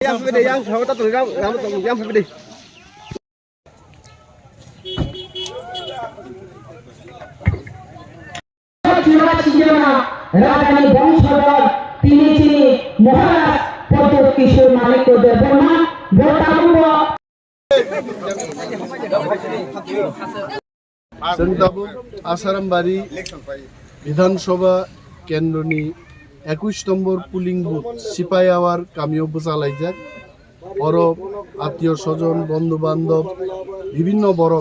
Yang pwede yang sama tak tunggu yang pwede. রাজধানী বংশধর তিনি মহারাজ পদ্ম কিশোর মালিক দেববর্মা ভোটারম্ভ Sentabu Asarambari Vidhansabha Kendroni 21 নম্বর পুলিং বুথ সিপাই আওয়ার কামিও চালাইজাক বড় আত্মীয় স্বজন বন্ধু বান্ধব বিভিন্ন বড়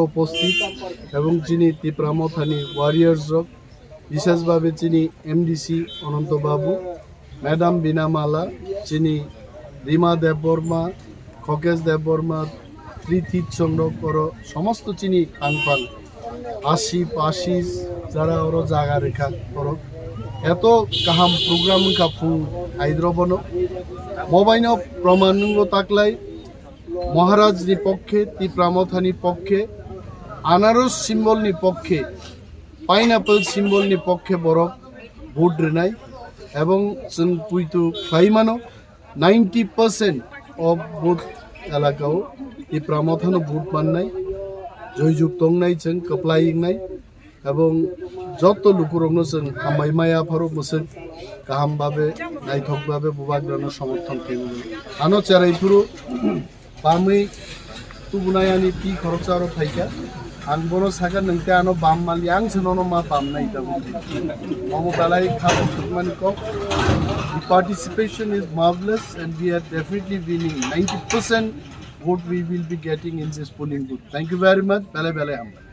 উপস্থিত এবং যিনি তীব্রামথানি ওয়ারিয়ার্স বিশেষভাবে যিনি এমডিসি অনন্ত বাবু ম্যাডাম বিনামালা যিনি রিমা দেববর্মা খকেশ দেববর্মা ত্রিথিত সংগ্রহ করো সমস্ত চিনি আনপান আশিস যারা ওরা জায়গা রেখা করো এত কাহাম প্রোগ্রাম কাফু হাইদ্রবন মোবাইল প্রমাণঙ্গ তাকলাই মহারাজনি পক্ষে তীব্রামথানি পক্ষে আনারস সিম্বলনি পক্ষে পাইনাপল সিম্বলনি পক্ষে বরফ ভোট রেনাই এবং जों পুইতু খাইমানো 90% অফ ভোট এলাকাও তীব্রামথানো ভোট মাননাই জয়যুক্ত নাই जों কপ্লাইনাই এবং যত লুকুরংনো जों হামাইমায়া ফারো মসে গাহামভাবে নাইথকভাবে বুবাগ্রানো সমর্থন কেন্দ্র আনো চারাইপুরু বামৈ তুবুনায়ানি পি খরচারো থাইকা आं बनो साका नोंते आनो बाम मालि आं सोनो मा बाम नाइ दाबो ममो बालाई खाबो तुकमानि को the participation is marvelous and we are definitely winning 90% vote we will be getting in this polling booth. Thank you very much. Bale bale हम